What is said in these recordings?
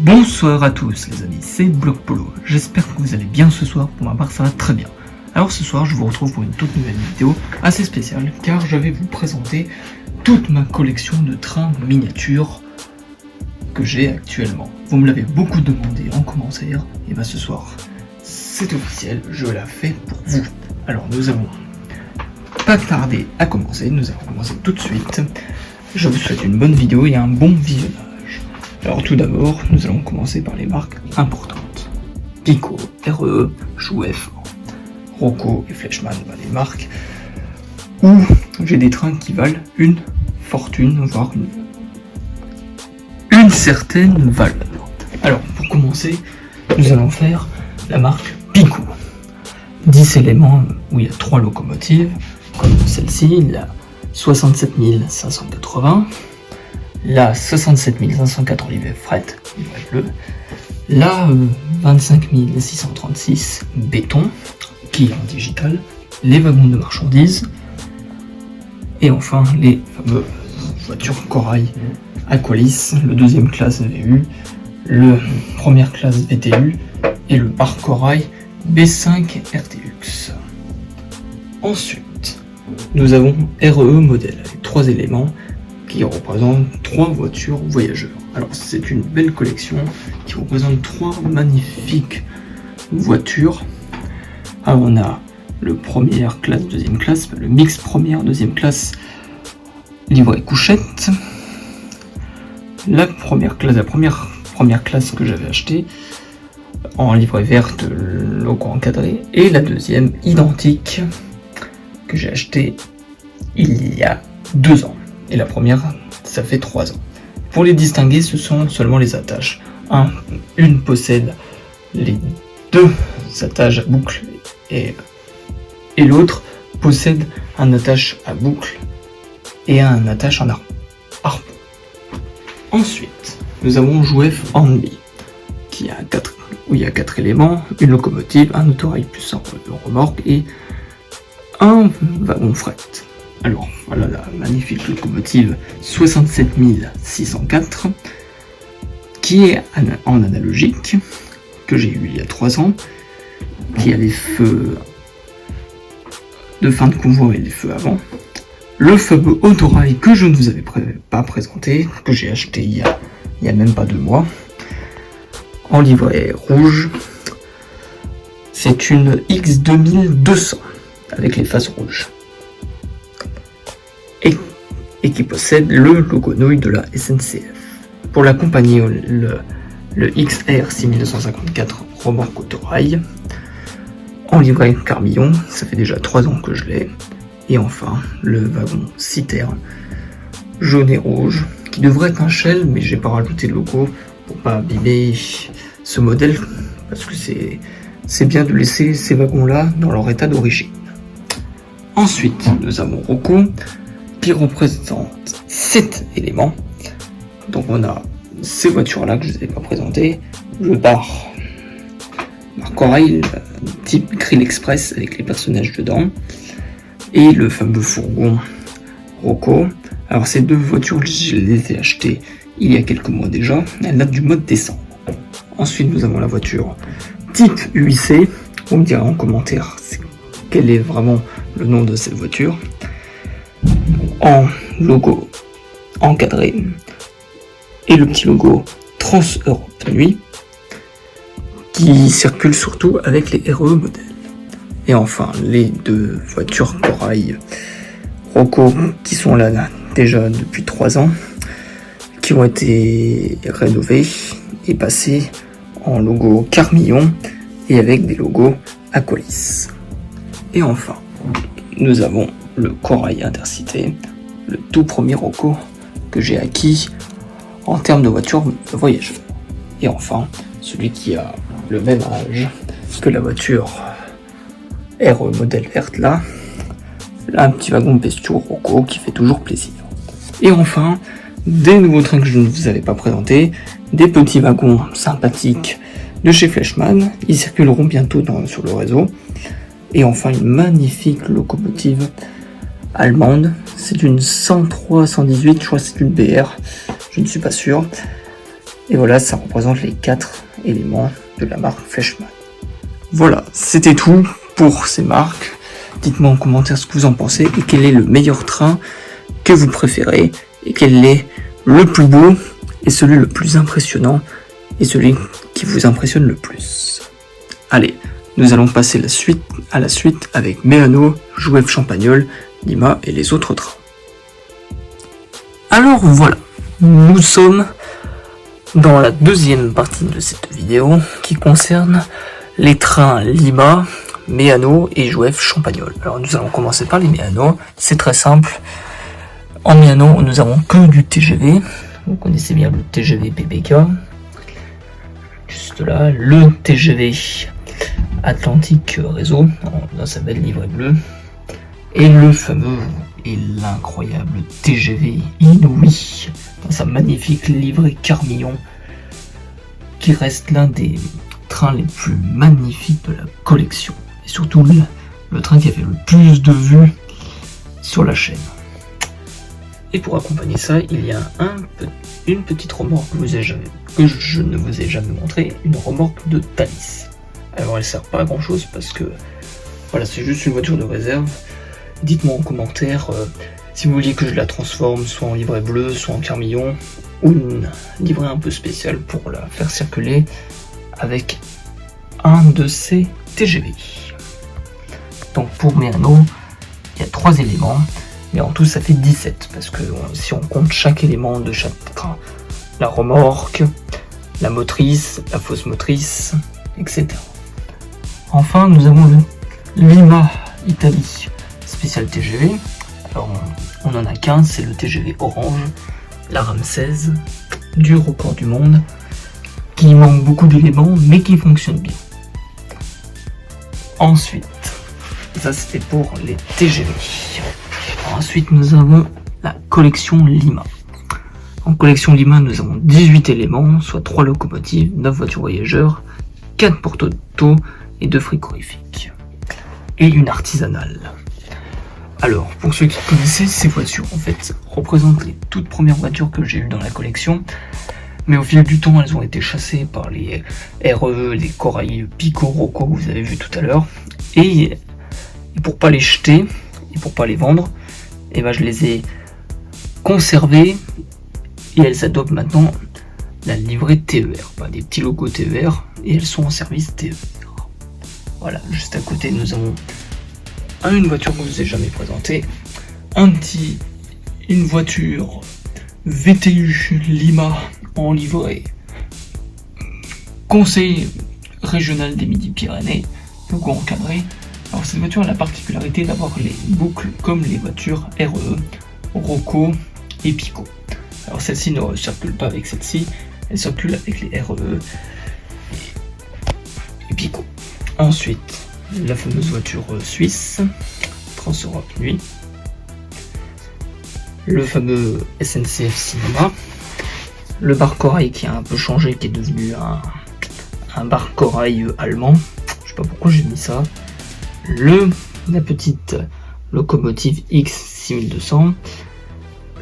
Bonsoir à tous les amis, c'est Bloc Polo. J'espère que vous allez bien ce soir, pour ma part ça va très bien. Alors ce soir je vous retrouve pour une toute nouvelle vidéo assez spéciale car je vais vous présenter toute ma collection de trains miniatures que j'ai actuellement. Vous me l'avez beaucoup demandé en commentaire et ce soir c'est officiel, je la fais pour vous. Alors nous allons pas tarder à commencer, nous allons commencer tout de suite. Je vous souhaite une bonne vidéo et un bon visionnage. Alors tout d'abord, nous allons commencer par les marques importantes. Pico, RE, Jouef, Rocco et Fleischmann, les marques où j'ai des trains qui valent une fortune, voire une certaine valeur. Alors pour commencer, nous allons faire la marque Pico. 10 éléments où il y a 3 locomotives, comme celle-ci, la 67 580, la 67 504 Olivet Fret, bleu, la 25 636 béton, qui est en digital, les wagons de marchandises, et enfin les fameuses voitures Corail Aqualis, le deuxième classe VU, le première classe VTU et le parc Corail B5 RTX. Ensuite, nous avons RE modèle avec 3 éléments qui représentent 3 voitures voyageurs. Alors c'est une belle collection qui représente 3 magnifiques voitures. Alors on a le première classe, deuxième classe, le mix première, deuxième classe, livret couchette. La première classe que j'avais achetée en livret verte, logo encadré, et la deuxième identique que j'ai acheté il y a 2 ans. Et la première, ça fait 3 ans. Pour les distinguer, ce sont seulement les attaches. Une possède les 2 attaches à boucle et l'autre possède un attache à boucle et un attache en harpon. Ensuite, nous avons Jouef Hornby, où il y a 4 éléments, une locomotive, un autorail plus un remorque et un wagon fret. Alors voilà la magnifique locomotive 67 604 qui est en analogique, que j'ai eu il y a 3 ans, qui a les feux de fin de convoi et les feux avant. Le fameux autorail que je ne vous avais pas présenté, que j'ai acheté il y a même pas 2 mois, en livret rouge. C'est une X2200 avec les faces rouges. Et qui possède le logo nouille de la SNCF. Pour l'accompagner, le XR 6254 remorque autorail, en livret Carmillon, ça fait déjà 3 ans que je l'ai. Et enfin, le wagon citerne, jaune et rouge, qui devrait être un Shell, mais j'ai pas rajouté le logo pour pas abîmer ce modèle, parce que c'est bien de laisser ces wagons-là dans leur état d'origine. Ensuite, nous avons Rocco, qui représente 7 éléments. Donc on a ces voitures-là que je ne vous ai pas présentées, le bar Corail, type Grill Express avec les personnages dedans, et le fameux fourgon Rocco. Alors ces 2 voitures, je les ai achetées il y a quelques mois déjà, elles datent du mois de décembre. Ensuite nous avons la voiture type UIC, vous me direz en commentaire quel est vraiment le nom de cette voiture, en logo encadré et le petit logo Trans-Europe Nuit qui circule surtout avec les RE modèles. Et enfin les 2 voitures Corail Rocco qui sont là déjà depuis 3 ans, qui ont été rénovées et passées en logo Carmillon et avec des logos Aqualis. Et enfin nous avons le Corail Intercité, le tout premier Rocco que j'ai acquis en termes de voiture de voyageurs. Et enfin, celui qui a le même âge que la voiture RE modèle verte là, un petit wagon bestiaux Rocco qui fait toujours plaisir. Et enfin, des nouveaux trains que je ne vous avais pas présentés, des petits wagons sympathiques de chez Fleischmann, ils circuleront bientôt sur le réseau. Et enfin une magnifique locomotive allemande, c'est une 103-118, je crois que c'est une BR, je ne suis pas sûr, Et voilà, ça représente les 4 éléments de la marque Fleischmann. Voilà, c'était tout pour ces marques. Dites-moi en commentaire ce que vous en pensez et quel est le meilleur train que vous préférez et quel est le plus beau et celui le plus impressionnant et celui qui vous impressionne le plus. Allez, nous allons passer à la suite avec Meano, Jouef Champagnole, Lima et les autres trains. Alors voilà, nous sommes dans la deuxième partie de cette vidéo qui concerne les trains Lima, Meano et Jouef Champagnole. Alors nous allons commencer par les Meano, c'est très simple. En Meano, nous avons que du TGV. Vous connaissez bien le TGV PPK. Juste là, le TGV Atlantique Réseau, dans sa belle livrée bleue. Et le fameux et l'incroyable TGV Inouï, dans sa magnifique livrée Carmillon, qui reste l'un des trains les plus magnifiques de la collection. Et surtout le train qui a fait le plus de vues sur la chaîne. Et pour accompagner ça, il y a une petite remorque que je ne vous ai jamais montré, une remorque de Thalys. Alors elle sert pas à grand chose parce que voilà, c'est juste une voiture de réserve. Dites-moi en commentaire si vous vouliez que je la transforme soit en livrée bleue, soit en carmillon, ou une livrée un peu spéciale pour la faire circuler avec un de ces TGV. Donc pour Meano, il y a 3 éléments. Mais en tout ça fait 17, parce que si on compte chaque élément de chaque train, la remorque, la motrice, la fausse motrice, etc. Enfin, nous avons le Lima Italie spécial TGV. Alors, on en a qu'un, c'est le TGV Orange, la Ramsès, du record du monde, qui manque beaucoup d'éléments, mais qui fonctionne bien. Ensuite, ça c'était pour les TGV. Ensuite, nous avons la collection Lima. En collection Lima, nous avons 18 éléments, soit 3 locomotives, 9 voitures voyageurs, 4 porte-auto et 2 frigorifiques. Et une artisanale. Alors, pour ceux qui connaissaient, ces voitures, en fait, représentent les toutes premières voitures que j'ai eues dans la collection. Mais au fil du temps, elles ont été chassées par les RE, les Corail Pico, Rocco, que vous avez vu tout à l'heure. Et pour pas les jeter, et pour pas les vendre, et ben je les ai conservées et elles adoptent maintenant la livrée TER, des petits logos TER, et elles sont en service TER. Voilà, juste à côté nous avons une voiture que je vous ai jamais présentée, une voiture VTU Lima en livrée Conseil régional des Midi-Pyrénées, logo encadré. Alors cette voiture a la particularité d'avoir les boucles comme les voitures RE, Rocco et Pico. Alors celle-ci ne circule pas avec celle-ci, elle circule avec les RE et Pico. Ensuite, la fameuse voiture suisse, Trans-Europe Nuit, le fameux SNCF Cinéma, le bar corail qui a un peu changé, qui est devenu un bar corail allemand, je sais pas pourquoi j'ai mis ça, la petite locomotive X6200,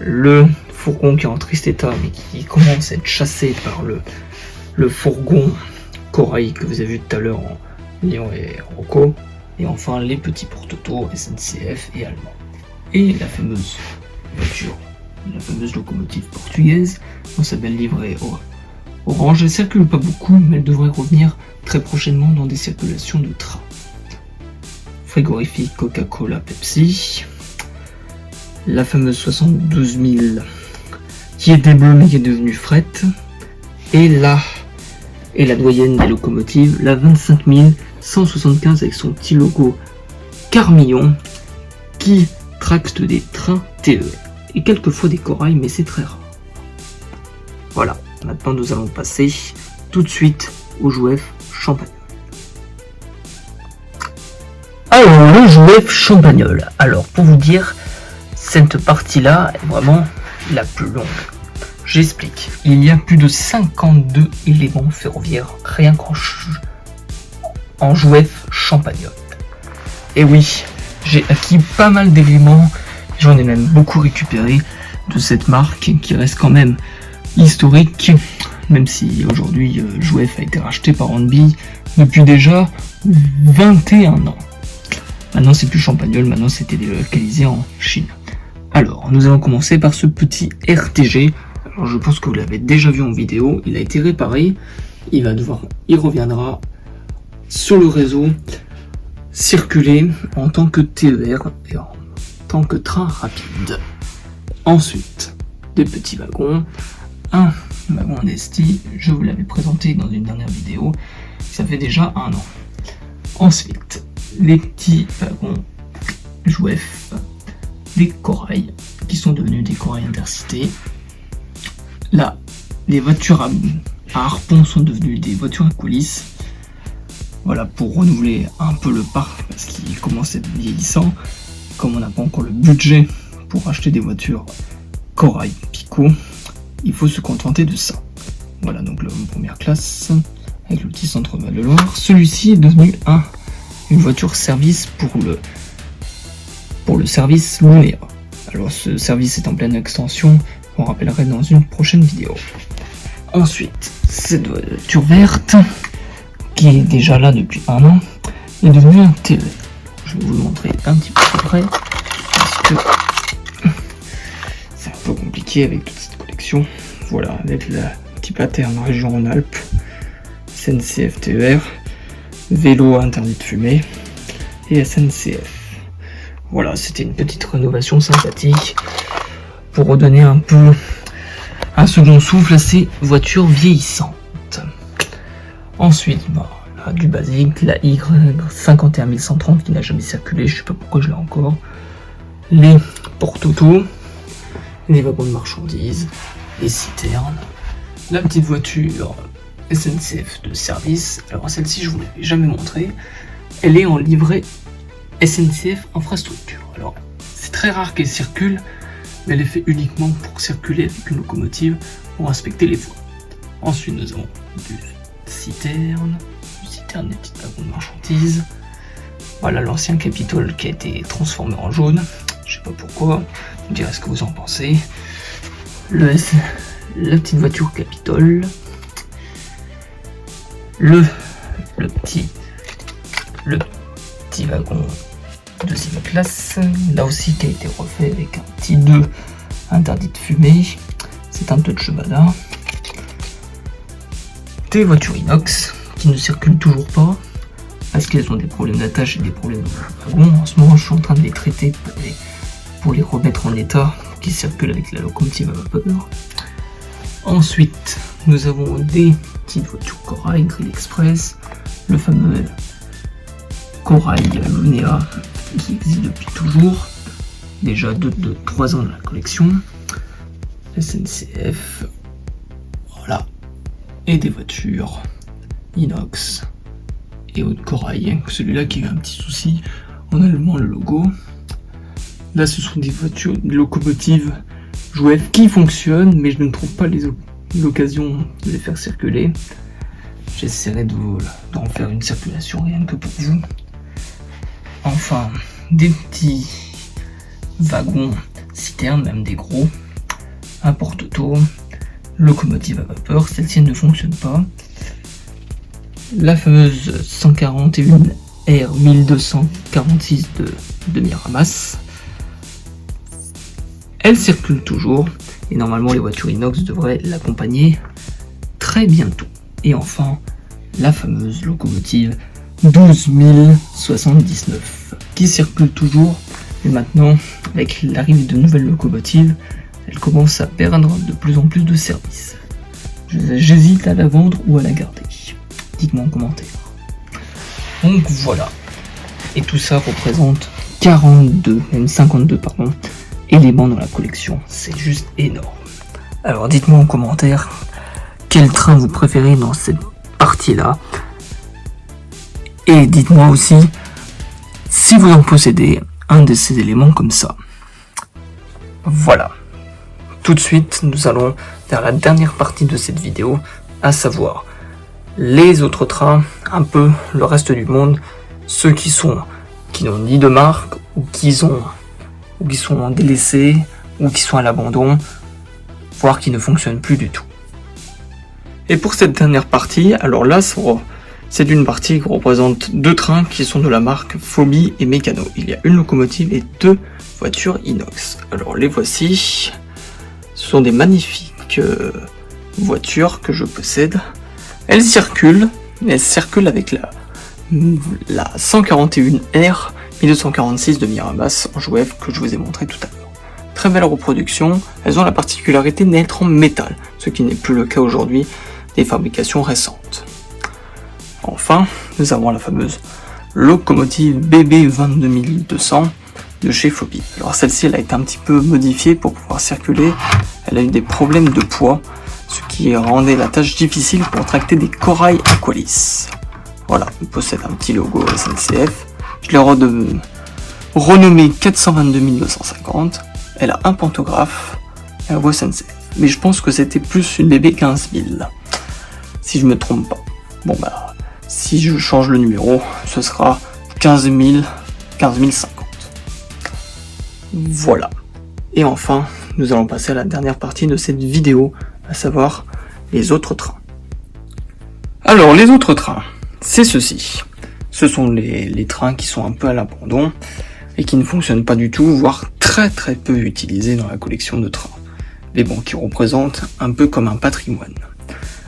le fourgon qui est en triste état mais qui commence à être chassé par le fourgon Corail que vous avez vu tout à l'heure en Lyon et Rocco, et enfin les petits porte-autos SNCF et allemands. Et la fameuse voiture, la fameuse locomotive portugaise dans sa belle livrée orange. Elle circule pas beaucoup, mais elle devrait revenir très prochainement dans des circulations de train. Frigorifique Coca-Cola Pepsi, la fameuse 72 000 qui était bleue mais qui est devenue fret, et la doyenne des locomotives, la 25 175 avec son petit logo Carmillon qui tracte des trains TER et quelquefois des corails, mais c'est très rare. Voilà, maintenant nous allons passer tout de suite au Jouef Champagnole. Alors, le Jouef Champagnole. Alors, pour vous dire, cette partie-là est vraiment la plus longue. J'explique. Il y a plus de 52 éléments ferroviaires rien qu'en Jouef Champagnole. Et oui, j'ai acquis pas mal d'éléments, j'en ai même beaucoup récupéré de cette marque qui reste quand même historique même si aujourd'hui Jouef a été racheté par Hornby depuis déjà 21 ans. Maintenant c'est plus Champagnole, maintenant c'était délocalisé en Chine. Alors nous allons commencer par ce petit RTG. Alors je pense que vous l'avez déjà vu en vidéo, il a été réparé, il reviendra sur le réseau circuler en tant que TER et en tant que train rapide. Ensuite, des petits wagons, un wagon en esti, je vous l'avais présenté dans une dernière vidéo, ça fait déjà 1 an. Ensuite, les petits wagons Jouef, des corails qui sont devenus des corails intercités. Là, les voitures à harpon sont devenues des voitures à coulisses. Voilà, pour renouveler un peu le parc parce qu'il commence à être vieillissant. Comme on n'a pas encore le budget pour acheter des voitures Corail Pico, il faut se contenter de ça. Voilà, donc le première classe avec le petit centre Val-de-Loire. Celui-ci est devenu une voiture service pour le service Lunea. Alors ce service est en pleine extension, on rappellerait dans une prochaine vidéo. Ensuite, cette voiture verte, qui est déjà là depuis 1 an, est devenue un TER. Je vais vous le montrer un petit peu plus près, parce que c'est un peu compliqué avec toute cette collection. Voilà, avec le petit pattern région Rhône-Alpes, SNCF TER, vélo interdit de fumer, et SNCF. Voilà, c'était une petite rénovation sympathique, pour redonner un peu un second souffle à ces voitures vieillissantes. Ensuite, là, du basique, la Y51130 qui n'a jamais circulé, je sais pas pourquoi je l'ai encore. Les porte-auto, les wagons de marchandises, les citernes, la petite voiture SNCF de service. Alors celle-ci, je vous l'avais jamais montrée. Elle est en livret SNCF infrastructure. Alors, c'est très rare qu'elle circule, mais elle est faite uniquement pour circuler avec une locomotive pour inspecter les voies. Ensuite, nous avons du citerne des petites wagons de marchandises. Voilà l'ancien Capitole qui a été transformé en jaune. Je sais pas pourquoi. Vous me direz ce que vous en pensez. La petite voiture Capitole. Le petit wagon deuxième classe. Là aussi qui a été refait avec un petit 2 interdit de fumer. C'est un touch Bada. Des voitures inox qui ne circulent toujours pas parce qu'elles ont des problèmes d'attache et des problèmes de wagon. En ce moment, je suis en train de les traiter pour les remettre en état, qui circulent avec la locomotive à vapeur. Ensuite, nous avons des petites voitures Corail, Grill Express, le fameux Corail Lunea qui existe depuis toujours, déjà 3 ans dans la collection, SNCF, voilà, et des voitures inox et autres corail. Celui-là qui a eu un petit souci en enlevant le logo. Là, ce sont des voitures, des locomotives Jouef qui fonctionnent, mais je ne trouve pas l'occasion de les faire circuler. J'essaierai d'en faire une circulation rien que pour vous. Enfin, des petits wagons citernes, même des gros, un porte-auto, locomotive à vapeur, celle-ci ne fonctionne pas. La fameuse 141 R 1246 de Miramas, elle circule toujours et normalement les voitures inox devraient l'accompagner très bientôt. Et enfin, la fameuse locomotive 12079 qui circule toujours, et maintenant avec l'arrivée de nouvelles locomotives, elle commence à perdre de plus en plus de services. J'hésite à la vendre ou à la garder. Dites-moi en commentaire. Donc voilà. Et tout ça représente 52 éléments dans la collection. C'est juste énorme. Alors dites-moi en commentaire quel train vous préférez dans cette partie-là. Et dites-moi aussi si vous en possédez un de ces éléments comme ça. Voilà. Tout de suite, nous allons vers la dernière partie de cette vidéo, à savoir les autres trains, un peu le reste du monde, ceux qui n'ont ni de marque, ou qui sont délaissés, ou qui sont à l'abandon, voire qui ne fonctionnent plus du tout. Et pour cette dernière partie, alors là, c'est une partie qui représente 2 trains qui sont de la marque Phobie et Mécano. Il y a une locomotive et 2 voitures inox. Alors les voici. Ce sont des magnifiques voitures que je possède. Elles circulent, mais elles circulent avec la 141R 1246 de Mirabas en jouef que je vous ai montré tout à l'heure. Très belle reproduction, elles ont la particularité d'être en métal, ce qui n'est plus le cas aujourd'hui des fabrications récentes. Enfin, nous avons la fameuse locomotive BB 22200 de chez Phobie. Alors celle-ci, elle a été un petit peu modifiée pour pouvoir circuler, elle a eu des problèmes de poids, ce qui rendait la tâche difficile pour tracter des corails Aqualis. Voilà, elle possède un petit logo SNCF, je l'ai renommé 422 250, elle a un pantographe et un logo SNCF. Mais je pense que c'était plus une BB 15000, si je me trompe pas. Bon bah, si je change le numéro, ce sera 15050. Voilà. Et enfin, nous allons passer à la dernière partie de cette vidéo, à savoir les autres trains. Alors, les autres trains, c'est ceci. Ce sont les trains qui sont un peu à l'abandon et qui ne fonctionnent pas du tout, voire très peu utilisés dans la collection de trains. Mais bon, qui représentent un peu comme un patrimoine.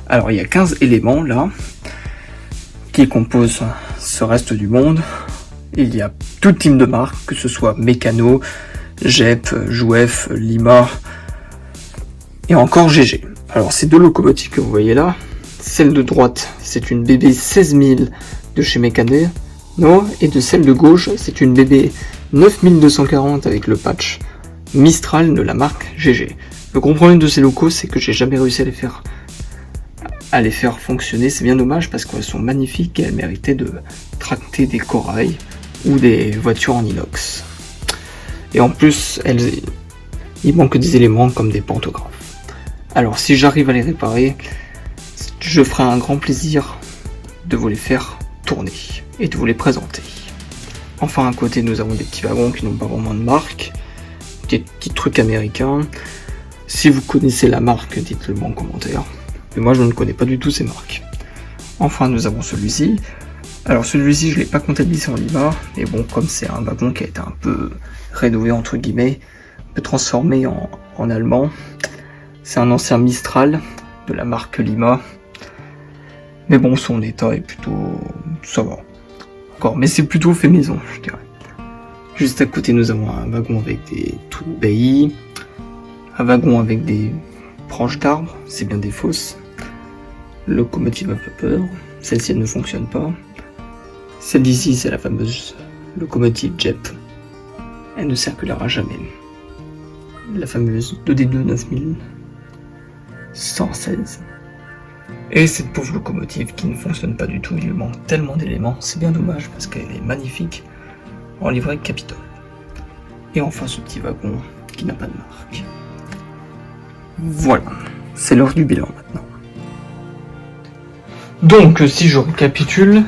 Alors, il y a 15 éléments là, qui composent ce reste du monde. Il y a tout type de marques, que ce soit Mécano, Jep, Jouef, Lima, et encore GG. Alors, ces 2 locomotives que vous voyez là, celle de droite, c'est une BB 16000 de chez Mécano, et de celle de gauche, c'est une BB 9240 avec le patch Mistral de la marque GG. Le gros problème de ces locaux, c'est que j'ai jamais réussi à les faire fonctionner. C'est bien dommage parce qu'elles sont magnifiques et elles méritaient de tracter des corails ou des voitures en inox. Et en plus, il manque des éléments comme des pantographes. Alors si j'arrive à les réparer, je ferai un grand plaisir de vous les faire tourner et de vous les présenter. Enfin, à côté, nous avons des petits wagons qui n'ont pas vraiment de marque, des petits trucs américains. Si vous connaissez la marque, dites-le moi en commentaire. Mais moi, je ne connais pas du tout ces marques. Enfin, nous avons celui-ci. Alors, celui-ci, je ne l'ai pas comptabilisé en Lima. Mais bon, comme c'est un wagon qui a été un peu rénové, entre guillemets, un peu transformé en allemand. C'est un ancien Mistral de la marque Lima. Mais bon, son état est plutôt... ça va. Encore, mais c'est plutôt fait maison, je dirais. Juste à côté, nous avons un wagon avec des trous baillis. Un wagon avec des branches d'arbres, c'est bien des fosses. Locomotive à vapeur, celle-ci elle ne fonctionne pas. Celle d'ici, c'est la fameuse locomotive Jep. Elle ne circulera jamais. La fameuse 2D2 9116. Et cette pauvre locomotive qui ne fonctionne pas du tout, il lui manque tellement d'éléments, c'est bien dommage parce qu'elle est magnifique en livrée Capitole. Et enfin ce petit wagon qui n'a pas de marque. Voilà, c'est l'heure du bilan maintenant. Donc si je récapitule,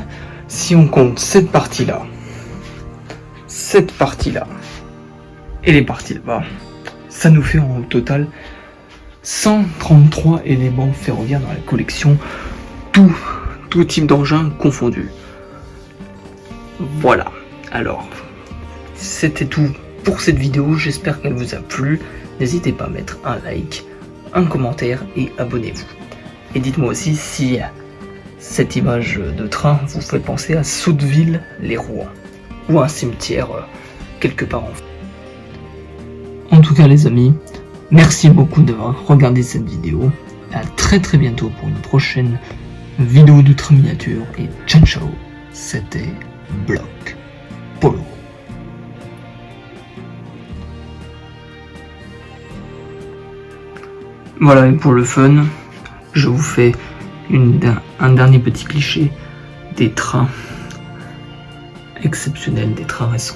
si on compte cette partie-là et les parties là-bas, ça nous fait en total 133 éléments ferroviaires dans la collection, tout type d'engin confondu. Voilà, alors c'était tout pour cette vidéo, j'espère qu'elle vous a plu. N'hésitez pas à mettre un like, un commentaire et abonnez-vous. Et dites-moi aussi si cette image de train vous fait penser à Sotteville-les-Rouen ou un cimetière quelque part en France. En tout cas les amis, merci beaucoup d'avoir regardé cette vidéo. À très bientôt pour une prochaine vidéo de train miniature. Et ciao, c'était Bloc Polo. Voilà, et pour le fun, je vous fais un dernier petit cliché des trains exceptionnels, des trains récents.